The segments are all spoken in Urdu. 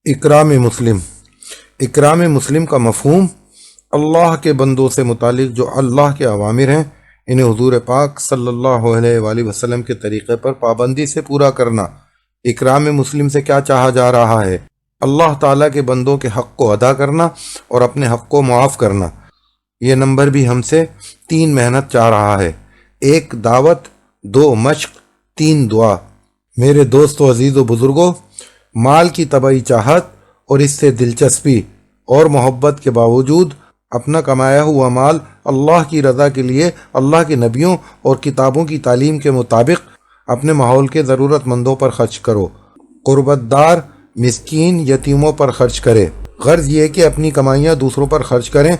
اکرام مسلم کا مفہوم اللہ کے بندوں سے متعلق جو اللہ کے اوامر ہیں انہیں حضور پاک صلی اللہ علیہ وآلہ وسلم کے طریقے پر پابندی سے پورا کرنا۔ اکرام مسلم سے کیا چاہا جا رہا ہے؟ اللہ تعالیٰ کے بندوں کے حق کو ادا کرنا اور اپنے حق کو معاف کرنا۔ یہ نمبر بھی ہم سے 3 محنت چاہ رہا ہے: 1 دعوت، 2 مشق، 3 دعا۔ میرے دوستو، عزیز و بزرگوں، مال کی طبعی چاہت اور اس سے دلچسپی اور محبت کے باوجود اپنا کمایا ہوا مال اللہ کی رضا کے لیے اللہ کے نبیوں اور کتابوں کی تعلیم کے مطابق اپنے ماحول کے ضرورت مندوں پر خرچ کرو، قربت دار، مسکین، یتیموں پر خرچ کرے۔ غرض یہ کہ اپنی کمائیاں دوسروں پر خرچ کریں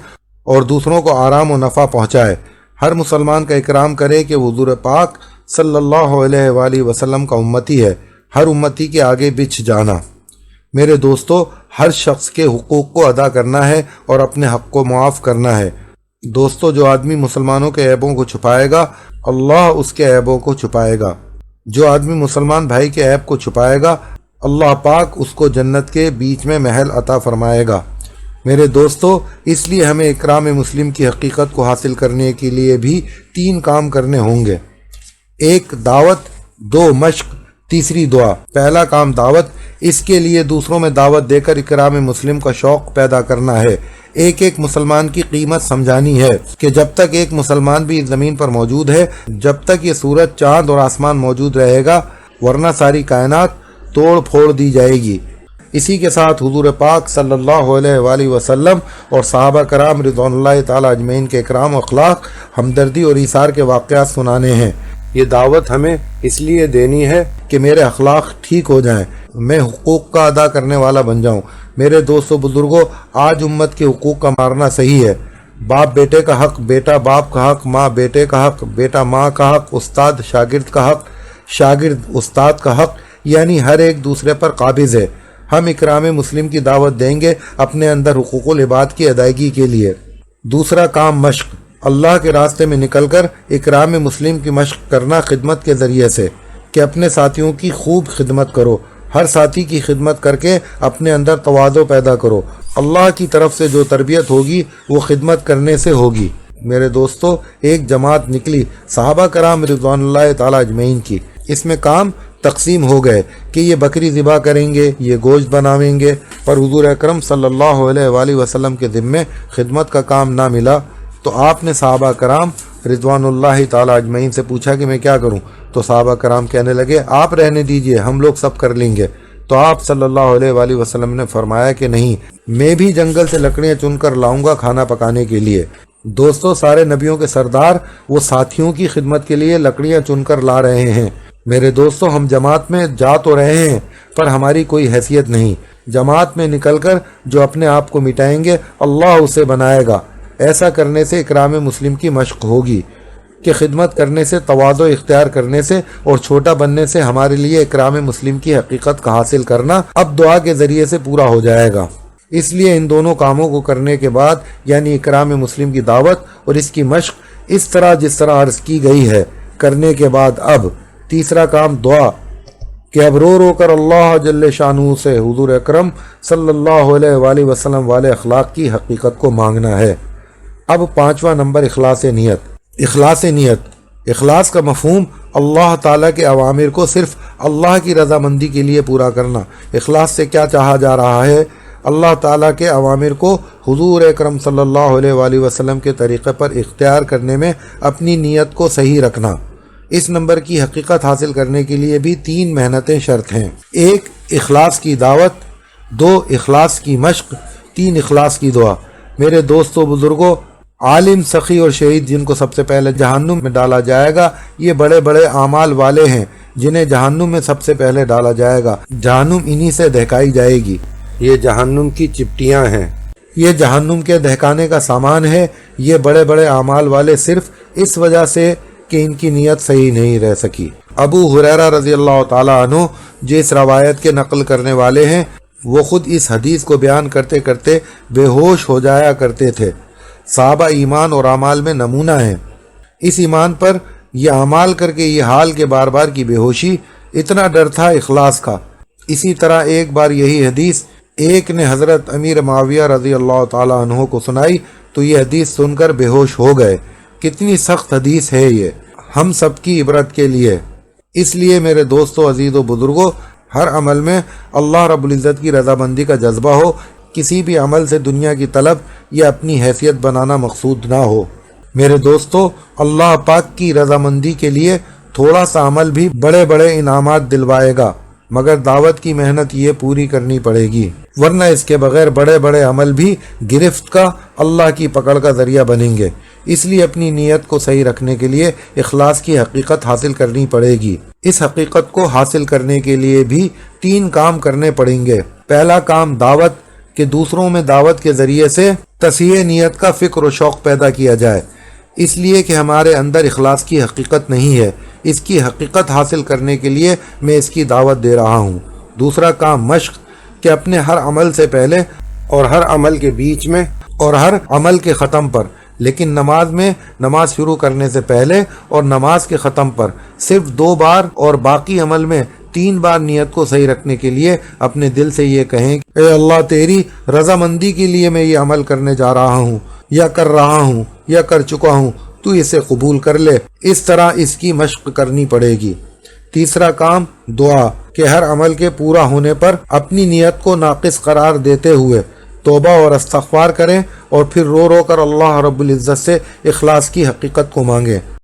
اور دوسروں کو آرام و نفع پہنچائے۔ ہر مسلمان کا اکرام کرے کہ حضور پاک صلی اللہ علیہ وآلہ وسلم کا امتی ہے، ہر امتی کے آگے بچھ جانا۔ میرے دوستو، ہر شخص کے حقوق کو ادا کرنا ہے اور اپنے حق کو معاف کرنا ہے۔ دوستو، جو آدمی مسلمانوں کے عیبوں کو چھپائے گا اللہ اس کے عیبوں کو چھپائے گا۔ جو آدمی مسلمان بھائی کے عیب کو چھپائے گا اللہ پاک اس کو جنت کے بیچ میں محل عطا فرمائے گا۔ میرے دوستو، اس لیے ہمیں اکرام مسلم کی حقیقت کو حاصل کرنے کے لیے بھی 3 کام کرنے ہوں گے: 1 دعوت، 2 مشق، 3 دعا۔ پہلا کام دعوت، اس کے لیے دوسروں میں دعوت دے کر اکرام مسلم کا شوق پیدا کرنا ہے۔ ایک مسلمان کی قیمت سمجھانی ہے کہ جب تک ایک مسلمان بھی اس زمین پر موجود ہے، جب تک یہ سورج، چاند اور آسمان موجود رہے گا، ورنہ ساری کائنات توڑ پھوڑ دی جائے گی۔ اسی کے ساتھ حضور پاک صلی اللہ علیہ وآلہ وسلم اور صحابہ کرام رضوان اللہ تعالی اجمعین کے اکرام و اخلاق، ہمدردی اور ایثار کے واقعات سنانے ہیں۔ یہ دعوت ہمیں اس لیے دینی ہے کہ میرے اخلاق ٹھیک ہو جائیں، میں حقوق کا ادا کرنے والا بن جاؤں۔ میرے دوستو بزرگوں، آج امت کے حقوق کا مارنا صحیح ہے۔ باپ بیٹے کا حق، بیٹا باپ کا حق، ماں بیٹے کا حق، بیٹا ماں کا حق، استاد شاگرد کا حق، شاگرد استاد کا حق، یعنی ہر ایک دوسرے پر قابض ہے۔ ہم اکرام مسلم کی دعوت دیں گے اپنے اندر حقوق العباد کی ادائیگی کے لیے۔ دوسرا کام مشق، اللہ کے راستے میں نکل کر اکرام مسلم کی مشق کرنا خدمت کے ذریعے سے، کہ اپنے ساتھیوں کی خوب خدمت کرو۔ ہر ساتھی کی خدمت کر کے اپنے اندر تواضع پیدا کرو۔ اللہ کی طرف سے جو تربیت ہوگی وہ خدمت کرنے سے ہوگی۔ میرے دوستو، ایک جماعت نکلی صحابہ کرام رضوان اللہ تعالی اجمعین کی۔ اس میں کام تقسیم ہو گئے کہ یہ بکری ذبح کریں گے، یہ گوشت بناویں گے، پر حضور اکرم صلی اللہ علیہ وآلہ وسلم کے ذمے خدمت کا کام نہ ملا۔ تو آپ نے صحابہ کرام رضوان اللہ تعالی اجمعین سے پوچھا کہ میں کیا کروں؟ تو صحابہ کرام کہنے لگے آپ رہنے دیجئے، ہم لوگ سب کر لیں گے۔ تو آپ صلی اللہ علیہ وآلہ وسلم نے فرمایا کہ نہیں، میں بھی جنگل سے لکڑیاں چن کر لاؤں گا کھانا پکانے کے لیے۔ دوستو، سارے نبیوں کے سردار وہ ساتھیوں کی خدمت کے لیے لکڑیاں چن کر لا رہے ہیں۔ میرے دوستو، ہم جماعت میں جا تو رہے ہیں پر ہماری کوئی حیثیت نہیں۔ جماعت میں نکل کر جو اپنے آپ کو مٹائیں گے اللہ اسے بنائے گا۔ ایسا کرنے سے اکرام مسلم کی مشق ہوگی کہ خدمت کرنے سے، تواضع اختیار کرنے سے اور چھوٹا بننے سے ہمارے لیے اکرام مسلم کی حقیقت کا حاصل کرنا اب دعا کے ذریعے سے پورا ہو جائے گا۔ اس لیے ان دونوں کاموں کو کرنے کے بعد، یعنی اکرام مسلم کی دعوت اور اس کی مشق اس طرح جس طرح عرض کی گئی ہے کرنے کے بعد، اب تیسرا کام دعا، کہ اب رو کر اللہ جل شانہ سے حضور اکرم صلی اللہ علیہ وآلہ وسلم والے اخلاق کی حقیقت کو مانگنا ہے۔ اب 5واں نمبر اخلاص نیت۔ اخلاص کا مفہوم اللہ تعالیٰ کے اوامر کو صرف اللہ کی رضامندی کے لیے پورا کرنا۔ اخلاص سے کیا چاہا جا رہا ہے؟ اللہ تعالیٰ کے اوامر کو حضور اکرم صلی اللہ علیہ وآلہ وسلم کے طریقے پر اختیار کرنے میں اپنی نیت کو صحیح رکھنا۔ اس نمبر کی حقیقت حاصل کرنے کے لیے بھی 3 محنتیں شرط ہیں: 1 اخلاص کی دعوت، 2 اخلاص کی مشق، 3 اخلاص کی دعا۔ میرے دوستو بزرگوں، عالم، سخی اور شہید جن کو سب سے پہلے جہنم میں ڈالا جائے گا، یہ بڑے بڑے اعمال والے ہیں جنہیں جہنم میں سب سے پہلے ڈالا جائے گا۔ جہنم انہی سے دہکائی جائے گی۔ یہ جہنم کی چپٹیاں ہیں، یہ جہنم کے دہکانے کا سامان ہے۔ یہ بڑے بڑے اعمال والے صرف اس وجہ سے کہ ان کی نیت صحیح نہیں رہ سکی۔ ابو ہریرہ رضی اللہ تعالیٰ عنہ جو اس روایت کے نقل کرنے والے ہیں، وہ خود اس حدیث کو بیان کرتے کرتے بے ہوش ہو جایا کرتے تھے۔ صحابہ ایمان اور اعمال میں نمونہ ہیں۔ اس ایمان پر یہ اعمال کر کے یہ حال کے بار بار کی بے ہوشی، اتنا ڈر تھا اخلاص کا۔ اسی طرح ایک بار یہی حدیث ایک نے حضرت امیر معاویہ رضی اللہ تعالیٰ عنہ کو سنائی تو یہ حدیث سن کر بے ہوش ہو گئے۔ کتنی سخت حدیث ہے یہ، ہم سب کی عبرت کے لیے۔ اس لیے میرے دوستو، عزیز و بزرگوں، ہر عمل میں اللہ رب العزت کی رضامندی کا جذبہ ہو، کسی بھی عمل سے دنیا کی طلب یا اپنی حیثیت بنانا مقصود نہ ہو۔ میرے دوستو، اللہ پاک کی رضامندی کے لیے تھوڑا سا عمل بھی بڑے بڑے انعامات دلوائے گا، مگر دعوت کی محنت یہ پوری کرنی پڑے گی، ورنہ اس کے بغیر بڑے بڑے عمل بھی گرفت کا، اللہ کی پکڑ کا ذریعہ بنیں گے۔ اس لیے اپنی نیت کو صحیح رکھنے کے لیے اخلاص کی حقیقت حاصل کرنی پڑے گی۔ اس حقیقت کو حاصل کرنے کے لیے بھی 3 کام کرنے پڑیں گے۔ پہلا کام دعوت، کہ دوسروں میں دعوت کے ذریعے سے تصحیح نیت کا فکر و شوق پیدا کیا جائے، اس لیے کہ ہمارے اندر اخلاص کی حقیقت نہیں ہے۔ اس کی حقیقت حاصل کرنے کے لیے میں اس کی دعوت دے رہا ہوں۔ دوسرا کام مشق، کہ اپنے ہر عمل سے پہلے اور ہر عمل کے بیچ میں اور ہر عمل کے ختم پر، لیکن نماز میں نماز شروع کرنے سے پہلے اور نماز کے ختم پر صرف 2 بار اور باقی عمل میں 3 بار نیت کو صحیح رکھنے کے لیے اپنے دل سے یہ کہیں کہ اے اللہ، تیری رضامندی کے لیے میں یہ عمل کرنے جا رہا ہوں یا کر رہا ہوں یا کر چکا ہوں، تو اسے قبول کر لے۔ اس طرح اس کی مشق کرنی پڑے گی۔ تیسرا کام دعا، کہ ہر عمل کے پورا ہونے پر اپنی نیت کو ناقص قرار دیتے ہوئے توبہ اور استغفار کریں اور پھر رو رو کر اللہ رب العزت سے اخلاص کی حقیقت کو مانگیں۔